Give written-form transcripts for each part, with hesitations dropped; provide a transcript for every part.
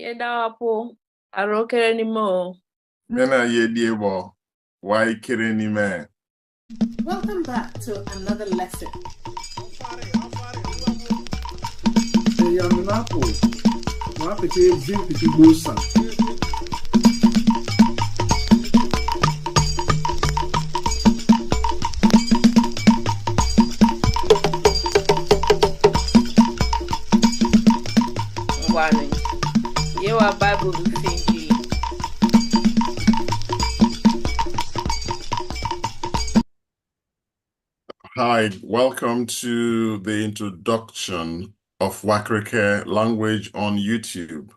Yedawapo Kirikeni mo. Mena Yediebo, Wakirike me. Welcome back to another lesson. Yewa Bible thinking. Hi, welcome to the introduction of Wakirike language on YouTube.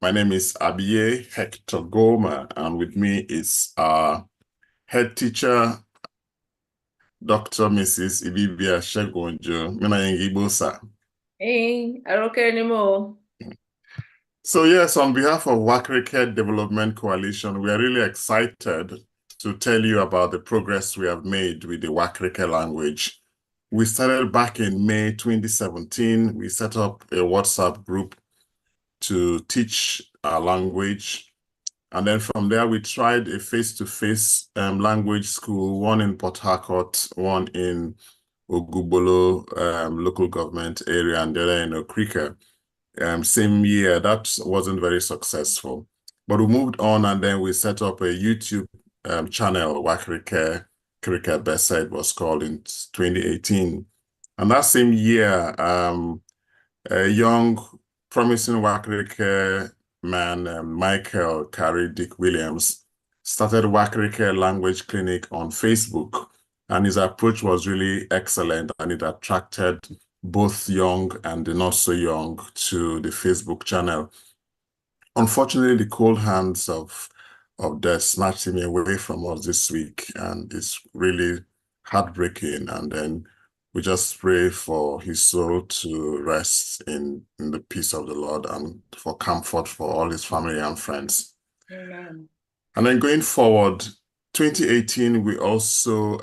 My name is Abiye, Hector-Goma, and with me is our head teacher, Dr. Mrs. Ibibia Segun-Ojo. Mina Yengibosa. Hey, Kirikeni mo. So yes, on behalf of Wakirike Development Coalition, we are really excited to tell you about the progress we have made with the Wakirike language. We started back in May 2017. We set up a WhatsApp group to teach our language. And then from there, we tried a face-to-face language school, one in Port Harcourt, one in Ogubolo local government area, and the other in Wakirike. Same year, that wasn't very successful. But we moved on, and then we set up a YouTube channel, Wakirike Besa, it was called, in 2018. And that same year, a young, promising Wakirike man, Michael Carey Dick Williams, started Wakirike Language Clinic on Facebook. And his approach was really excellent, and it attracted both young and the not so young to the Facebook channel. Unfortunately, the cold hands of death snatched him away from us this week, and it's really heartbreaking. And then we just pray for his soul to rest in the peace of the Lord, and for comfort for all his family and friends. Amen. And then going forward, 2018, we also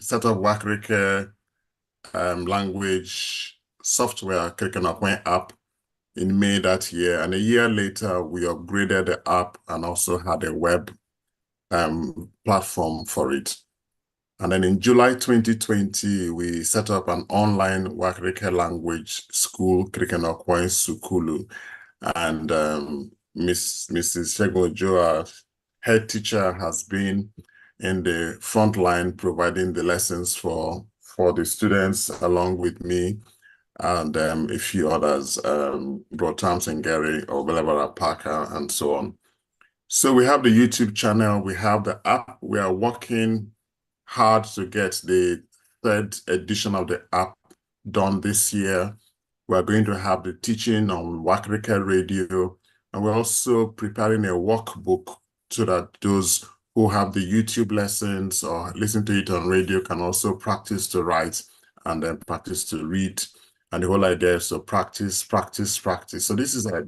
set up Wakirike language software, Kirikeni Okwein app, in May that year. And a year later, we upgraded the app and also had a web platform for it. And then in July 2020, we set up an online Wakirike language school, Kirikeni Okwein Sukulu. And Mrs. Segun-Ojo, our head teacher, has been in the front line providing the lessons for the students along with me and a few others, Brotams and Gary, or Belabara Parker, and so on. So we have the YouTube channel, we have the app. We are working hard to get the 3rd edition of the app done this year. We're going to have the teaching on Wakirike Radio, and we're also preparing a workbook so that those who have the YouTube lessons or listen to it on radio can also practice to write and then practice to read. And the whole idea is to practice, practice, practice. So this is like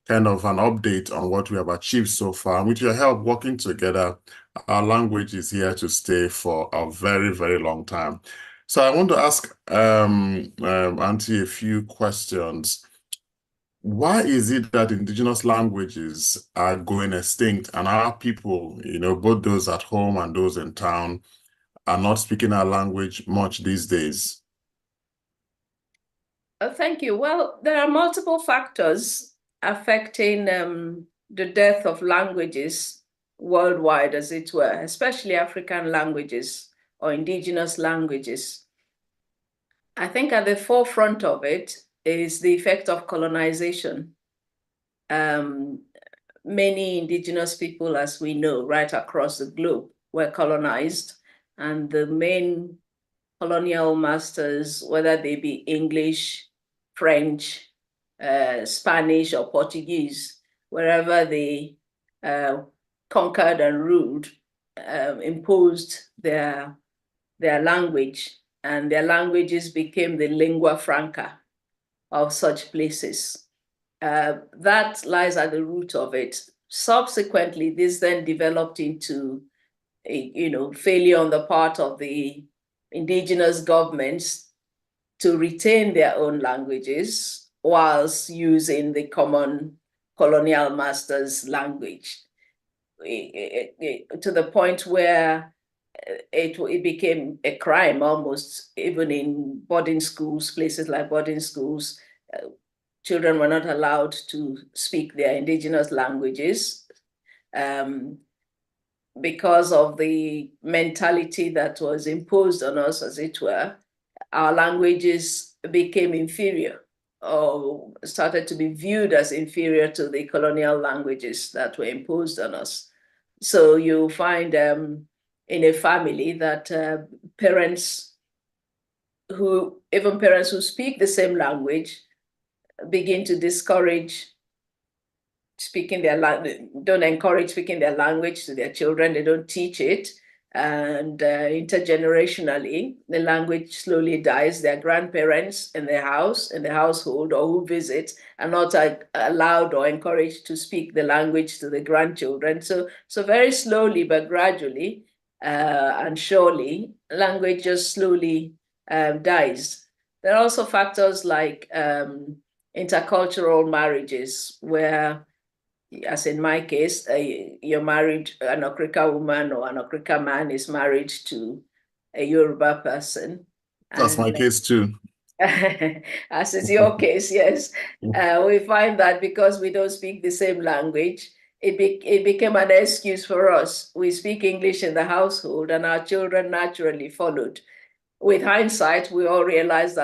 kind of an update on what we have achieved so far. And with your help working together, our language is here to stay for a very, very long time. So I want to ask Auntie a few questions. Why is it that indigenous languages are going extinct, and our people, both those at home and those in town, are not speaking our language much these days? Thank you. Well, there are multiple factors affecting the death of languages worldwide, as it were, especially African languages or indigenous languages. I think at the forefront of it is the effect of colonization. Many indigenous people, as we know, right across the globe, were colonized, and the main colonial masters, whether they be English, French, Spanish, or Portuguese, wherever they conquered and ruled, imposed their language, and their languages became the lingua franca of such places. That lies at the root of it. Subsequently, this then developed into a failure on the part of the indigenous governments to retain their own languages, whilst using the common colonial master's language, to the point where it became a crime almost, even in boarding schools, places like boarding schools. Children were not allowed to speak their indigenous languages because of the mentality that was imposed on us, as it were. Our languages became inferior, or started to be viewed as inferior to the colonial languages that were imposed on us. So you find in a family that parents who speak the same language begin to discourage speaking their language, don't encourage speaking their language to their children, they don't teach it. And intergenerationally, the language slowly dies. Their grandparents in the household, or who visit, are not allowed or encouraged to speak the language to the grandchildren. So very slowly but gradually and surely, language just slowly dies. There are also factors like intercultural marriages, where, as in my case, you're married, an Okrika woman or an Okrika man is married to a Yoruba person. That's my case too. As is your case, yes. We find that because we don't speak the same language, it became an excuse for us. We speak English in the household and our children naturally followed. With hindsight, we realize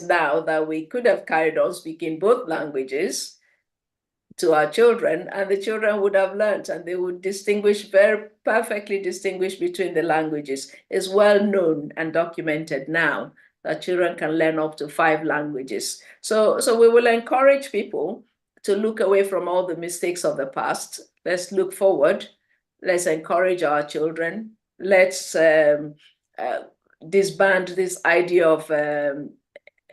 now that we could have carried on speaking both languages to our children, and the children would have learned, and they would perfectly distinguish between the languages. It's well known and documented now that children can learn up to 5 languages. So we will encourage people to look away from all the mistakes of the past. Let's look forward. Let's encourage our children. Let's disband this idea of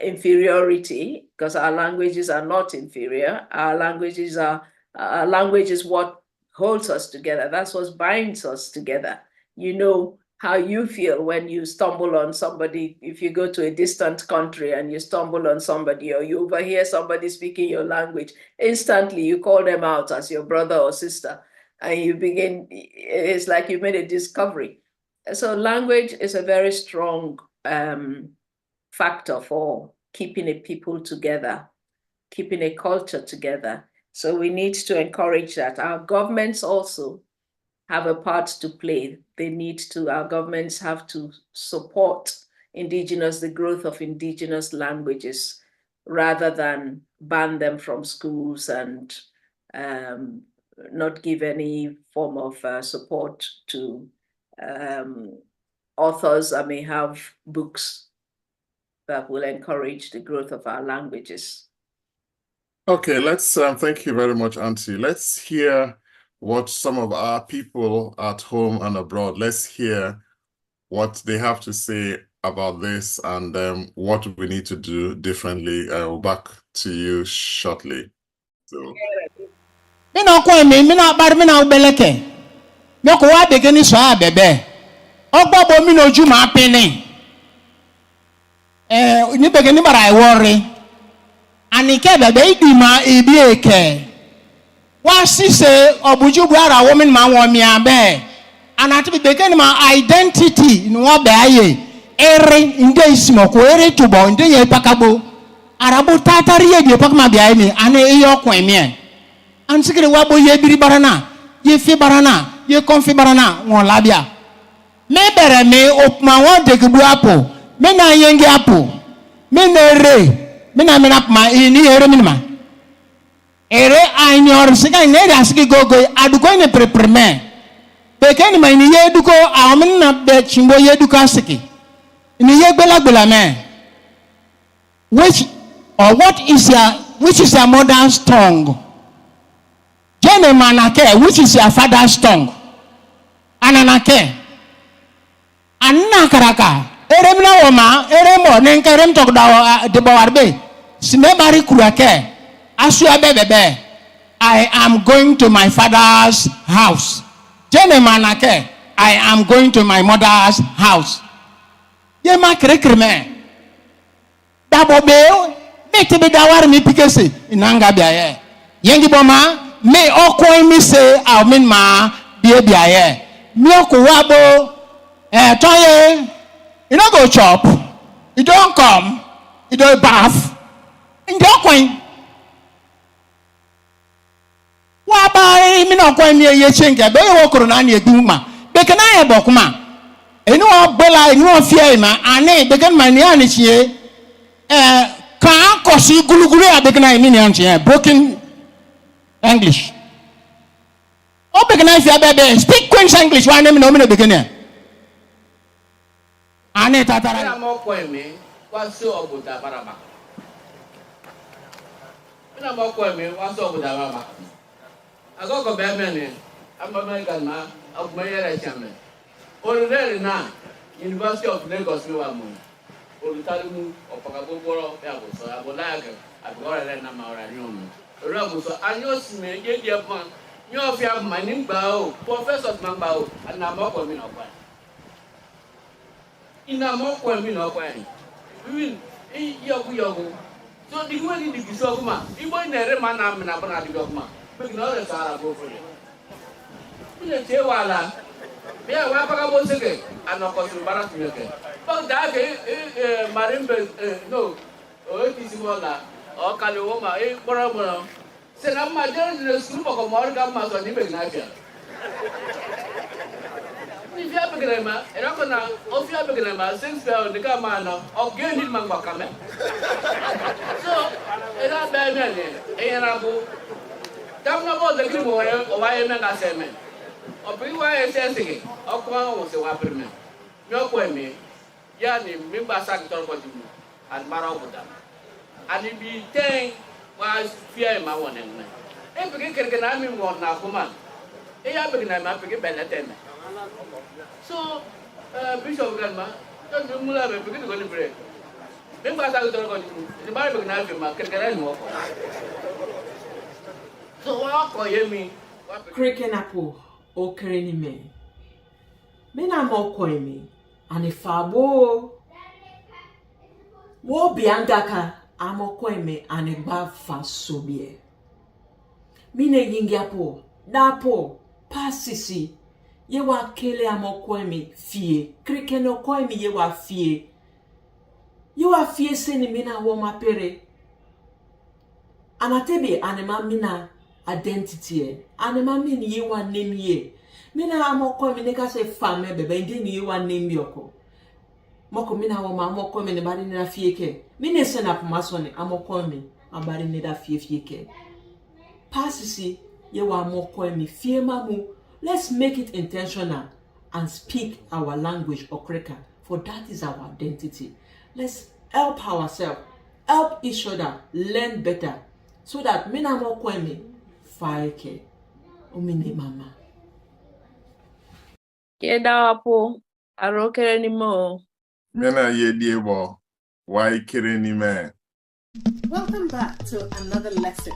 inferiority, because our languages are not inferior. Our language is what holds us together. That's what binds us together. You know how you feel when you stumble on somebody. If you go to a distant country and you stumble on somebody, or you overhear somebody speaking your language, instantly you call them out as your brother or sister, and it's like you made a discovery. So language is a very strong factor for keeping a people together, keeping a culture together. So we need to encourage that. Our governments also have a part to play. Our governments have to support the growth of indigenous languages, rather than ban them from schools and not give any form of support to authors that may have books that will encourage the growth of our languages. Okay, let's thank you very much, Auntie. Let's hear what some of our people at home and abroad, let's hear what they have to say about this, and what we need to do differently. I will back to you shortly. So. Ni begini bara I worry. Anike bebe idima Ibibia ke. Wa sise obuju buara woman ma wo mi abe. Anati begini ma identity no be aye. Ere inde ismoko ere tubo inde ye pakabo. Arabu tatari ye pakma bi aye ni ane e Okwein me. Ansikire wa bo ye biri barana, ye fi barana, ye konfi barana won labia. Me bere me opma won degubu apo. Me na yengi apo. Me na re. Me na menapma ini ere minima. Ere anyor sika nere asiki gogo aduko ne prepreme. Bekeni ma ini yeduko amen na be chimbo yeduko asiki. Ini yegbela me. Which is your mother's tongue? Jene manake, which is your father's tongue? Ananake. Anna karaka. Eremna woma, eremo nenkerem tokda de bawarbe. Sinebari kurake. Asua bebebe. I am going to my father's house. Jene manake. I am going to my mother's house. Ye ma krekreme. Dabo Me to be the one me pikesi inanga biaye. Yengi boma me Okwein me say I mean ma biaye. Me okuwabo toye you don't go chop, you don't come, you don't bath. In the Okwein. Waba me no Okwein me ye chenga be yo korona na eduma. Be kana ye bokuma. Enu obela enu ofia ma ane be kan mani ani chie kan kosi gulugulu ya be kana emi ni anche broken English. O be kana fia be speak Queen's English wa name no me be kana. Ane tatara. Ina mo Okwein me wa so obuta baraba. Ina mo Okwein me wa so obuta baraba. Agoko be me ni American ma ogmeyere chame. Orere na University of Lagos we wa mo. Olutalimu opakaboro ya bo so abolaga abore na ma ora ni omo. Ora bo so anyo sime ye die pan. Nyo fia mani gba o, professor man gba o, na mo Okwein me na Okwein. Ina mo Okwein me na Okwein. We yogu. So the way the bisoguma, ibo na re man na na bana di dogma. Be no re sara go for you. Ile che wala. Be wa pa ka bo seke, anoko su bara tu yeke. But that marimbe no. O ti si mola. O kale wo ma boro. Se na ma je le su ko mo ga ma so ni be na fia. Ni fia be gele ma, era ko na o fia be gele ma, since fia ni ka ma na, o ge ni ma ngba kame. So, era be me ni, era bu. Tam na bo de gri mo o wa ye me ga se me. O bi wa ye se se, o ko o se wa per me. Mi Okwein me, ya ni mi ba sa ki tor ko ju, an mara o buda. Ani bi ten wa fia ma won en me. E be ke na mi mo na ko man. E ya be na ma be ke bele ten. So, Bishop Grandma, don't do mula be begin to go to break. Then pass out the Bible can have ma can more. So what call me? Kirikeni Okwein me. Me na mo Okwein me. Ani fabo. Wo biangaka amo Okwein me ani ba fa sobie. Mine yingiapo, dapo, pasisi. Ye wa kele amo Okwein me fie. Kirikeni Okwein me ye wa fie. Ye wa fie se ni mina wo mapere. Anatebe anema mina identity. Anema mini ye wa name ye. Mina amo Okwein me neka se fame bebe ndi ni ye wa name yoko. Moko mina wo ma amo Okwein me ne bari ni na fie ke. Mine se na pumasone amo Okwein me abari ni da fie ke. Pasisi ye wa amo Okwein me fie mamu. Let's make it intentional and speak our language, Okreka, for that is our identity. Let's help ourselves, help each other, learn better, so that me na mo Okwein me faike umini mama. Yeda wapo arokere ni mo. Mena yedie bo Wakirike me. Welcome back to another lesson.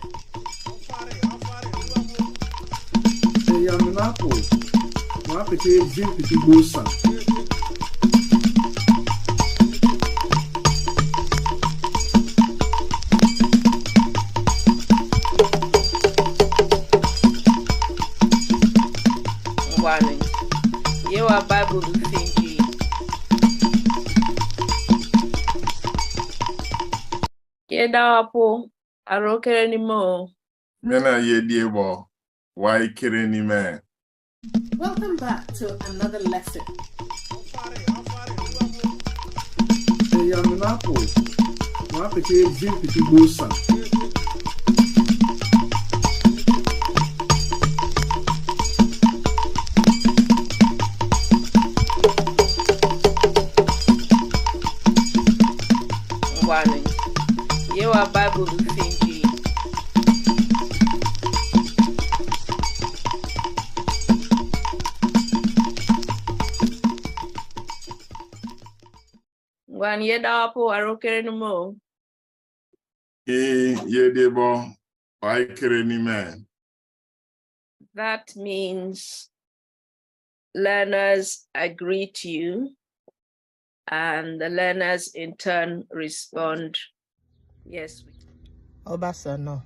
Yaminapo, Mapete, Jim Bosa. Warning. You are Bible thinking. Yeda wapo arokere ni mo. Mena yedie bo Wakirike me. Welcome back to another lesson. Yaminapo, Mapete, Jim Bosa. Warning. You are Bible thinking. When yeda wapo arokere ni mo. Yedie bo Wakirike me. That means learners agree to you and the learners in turn respond Yes. Obasa no.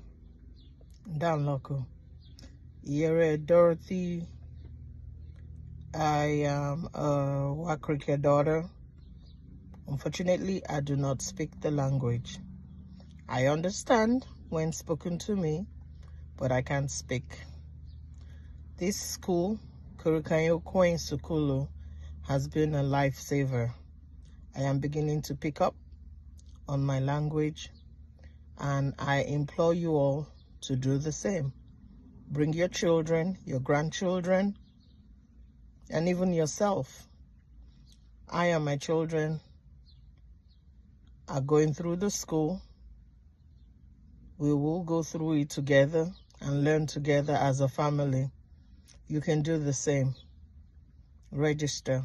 Down local. Yere Dorothy. I am a Wakirike daughter. Unfortunately, I do not speak the language. I understand when spoken to me, but I can't speak. This school, Kirikeni Okwein, has been a lifesaver. I am beginning to pick up on my language, and I implore you all to do the same. Bring your children, your grandchildren, and even yourself. I and my children are going through the school. We will go through it together and learn together as a family. You can do the same. Register.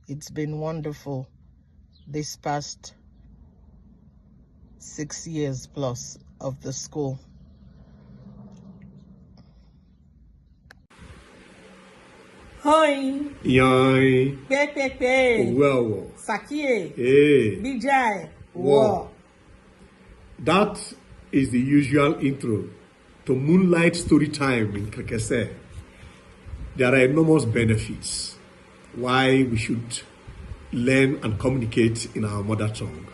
It's been wonderful this past 6 years plus of the school. Hoi. Yai. Pepe. Well. Sakie. Hey. Bijay. Wow. That is the usual intro to Moonlight Story Time in Kirikeni. There are enormous benefits why we should learn and communicate in our mother tongue.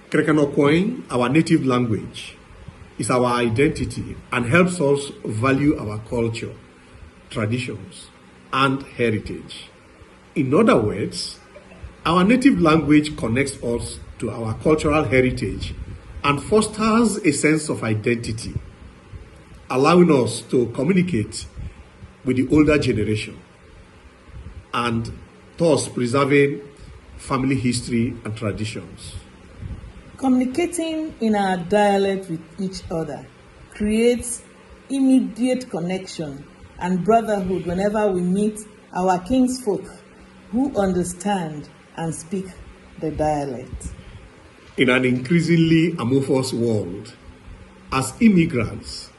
Kirikeni Okwein, our native language, is our identity and helps us value our culture, traditions, and heritage. In other words, our native language connects us to our cultural heritage and fosters a sense of identity, allowing us to communicate with the older generation and thus preserving family history and traditions. Communicating in our dialect with each other creates immediate connection and brotherhood whenever we meet our kinsfolk who understand and speak the dialect. In an increasingly amorphous world, as immigrants,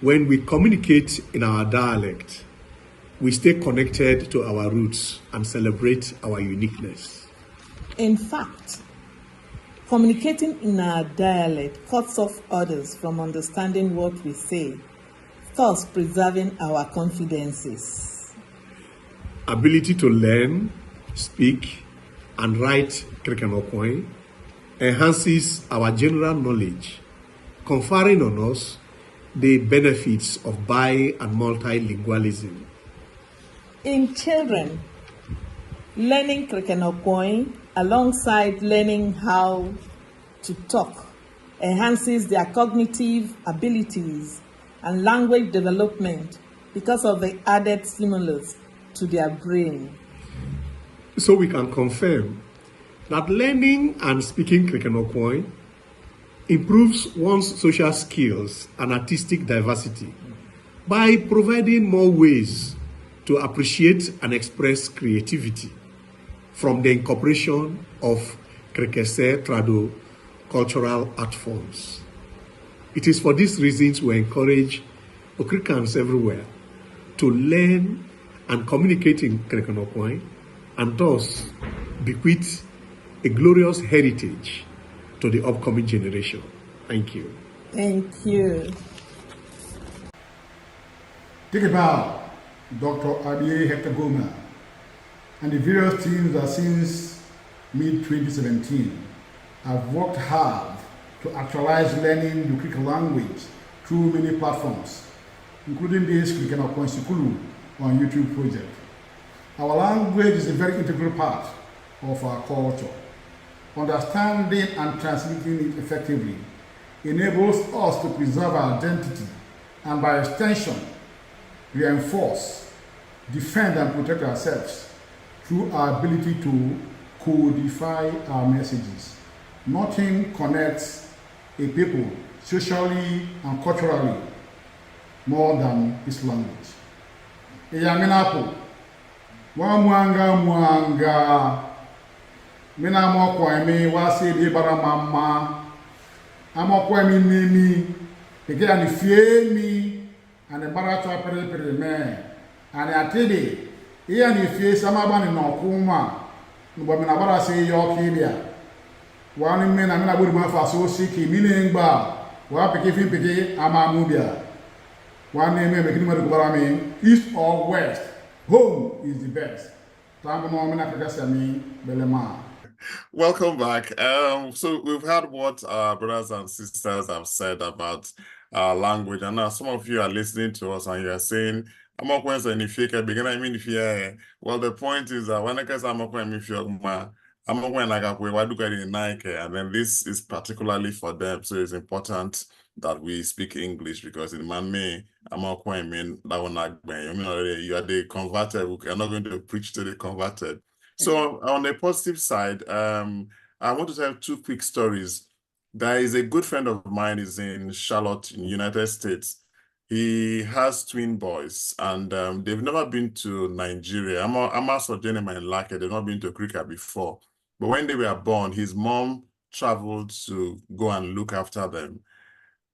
when we communicate in our dialect, we stay connected to our roots and celebrate our uniqueness. In fact, communicating in our dialect cuts off others from understanding what we say, thus preserving our confidences. Ability to learn, speak, and write Kirikeni Okwein enhances our general knowledge, conferring on us the benefits of bi- and multilingualism. In children, learning Kirikeni Okwein alongside learning how to talk enhances their cognitive abilities and language development because of the added stimulus to their brain. So we can confirm that learning and speaking Kirikeni Okwein improves one's social skills and artistic diversity by providing more ways to appreciate and express creativity from the incorporation of Kirikeni Trado cultural art forms. It is for these reasons we encourage Okrikans everywhere to learn and communicate in Kirikeni Okwein and thus bequeath a glorious heritage to the upcoming generation. Thank you. Thank you. Take a bow, Dr. Abiye Hector-Goma, and the various teams that since mid-2017 have worked hard to actualize learning the Kirikeni language through many platforms, including this Kirikeni Okwein on YouTube project. Our language is a very integral part of our culture. Understanding and transmitting it effectively enables us to preserve our identity and by extension, reinforce, defend and protect ourselves through our ability to codify our messages. Nothing connects a people socially and culturally more than this language. Eyaminapo, wa mwanga, mina mokwa emi wasi di bara mama, amokwa emi nimi, peke ani fie mi, ane bara chwa pere me, ane atede, iya ni fie sama bani no kuma, nubo mina bara se yo kilia, One man, I mean, I would have so sick, meaning bar, what picky, Amamubia. One name, making me east or west. Home is the best. Welcome back. So we've heard what our brothers and sisters have said about our language, and now some of you are listening to us and you are saying, "I'm not going to say beginner. I mean, if you well, the point is that when I guess I'm not going if you're I'm not going like why do get in Nike, and then this is particularly for them. So it's important that we speak English because in man I'm not going mean that one not you are the converted. We're not going to preach to the converted. So on the positive side, I want to tell 2 quick stories. There is a good friend of mine is in Charlotte in the United States. He has twin boys and they've never been to Nigeria. I'm also Jenny and Lake. They've not been to Krika before. But when they were born, his mom traveled to go and look after them.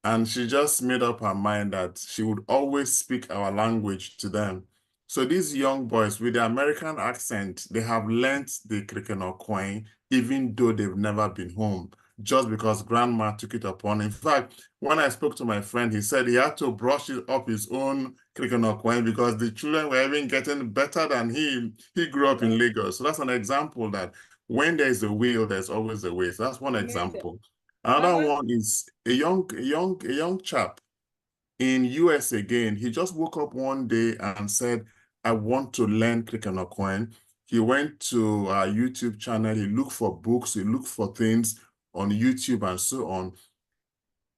And she just made up her mind that she would always speak our language to them. So these young boys with the American accent, they have learned the Kirikeni Okwein, even though they've never been home, just because grandma took it upon. In fact, when I spoke to my friend, he said he had to brush it up his own Kirikeni Okwein because the children were even getting better than him. He grew up in Lagos. So that's an example that when there's a will, there's always a way. So that's one example. Another one is a young chap in US again. He just woke up one day and said, I want to learn Kirikeni Okwein. He went to our YouTube channel. He looked for books. He looked for things on YouTube and so on.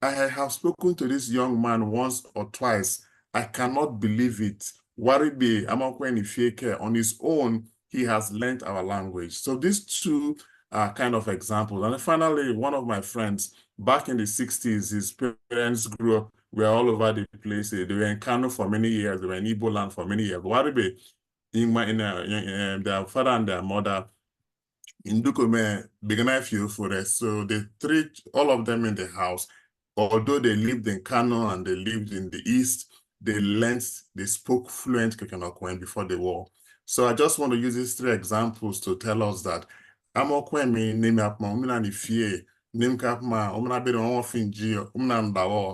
I have spoken to this young man once or twice. I cannot believe it. Waribe Amakweni Fieke, on his own, he has learned our language. So these 2 are kind of examples. And then finally, one of my friends, back in the 60s, his parents grew up, were all over the place. They were in Kano for many years. They were in Igbo land for many years. Waribe, their father and their mother, in Dukome, began few for us. So the 3, all of them in the house, although they lived in Kano and they lived in the East, they spoke fluent Kirikeni Okwein before the war. So I just want to use these 3 examples to tell us that Amokwein name up my ifie, name cap my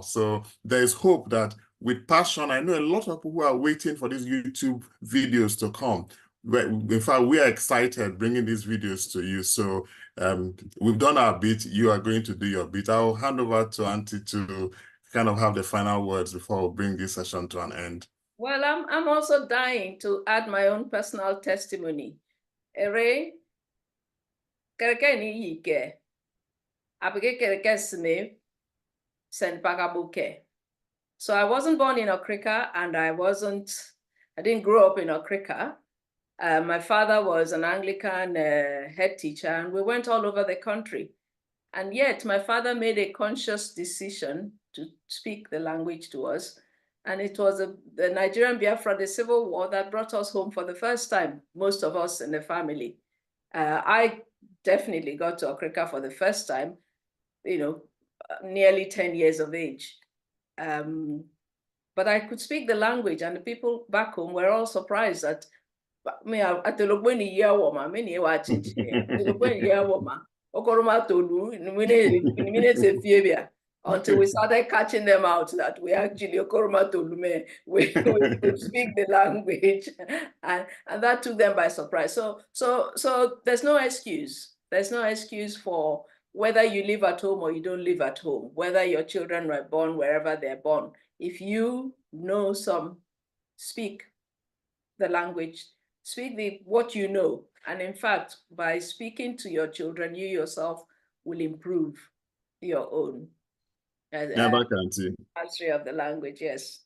so there is hope that with passion, I know a lot of people who are waiting for these YouTube videos to come. In fact, we are excited bringing these videos to you. So we've done our bit. You are going to do your bit. I'll hand over to Auntie to kind of have the final words before we bring this session to an end. Well, I'm also dying to add my own personal testimony. Ere, Kirikeni Ike, Abiye Kirikeni Senpagabuke. So I wasn't born in Okrika and I didn't grow up in Okrika. My father was an Anglican head teacher and we went all over the country. And yet my father made a conscious decision to speak the language to us. And it was the Nigerian Biafra, the Civil War, that brought us home for the first time, most of us in the family. I definitely got to Okrika for the first time, nearly 10 years of age. But I could speak the language and the people back home were all surprised that until we started catching them out that we actually we could speak the language, and that took them by surprise. So there's no excuse. There's no excuse for whether you live at home or you don't live at home, whether your children were born wherever they're born. If you know speak the language, speak what you know. And in fact, by speaking to your children, you yourself will improve your own mastery of the language, yes.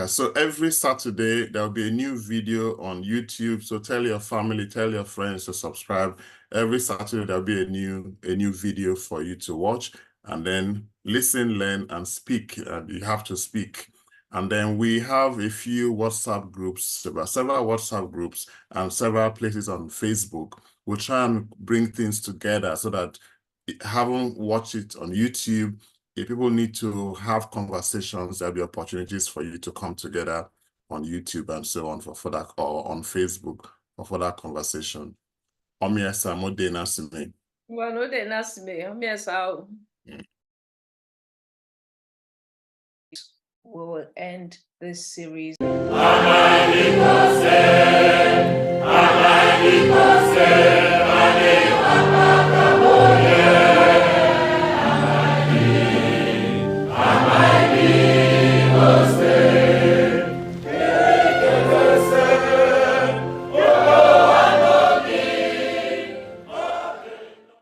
So every Saturday, there'll be a new video on YouTube. So tell your family, tell your friends to subscribe. Every Saturday, there'll be a new video for you to watch. And then listen, learn, and speak. You have to speak. And then we have a few WhatsApp groups, several WhatsApp groups, and several places on Facebook. We'll try and bring things together so that having watched it on YouTube, if people need to have conversations, there'll be opportunities for you to come together on YouTube and so on for that, or on Facebook for further conversation. Well, no, they ask me. Yes, how we will end this series.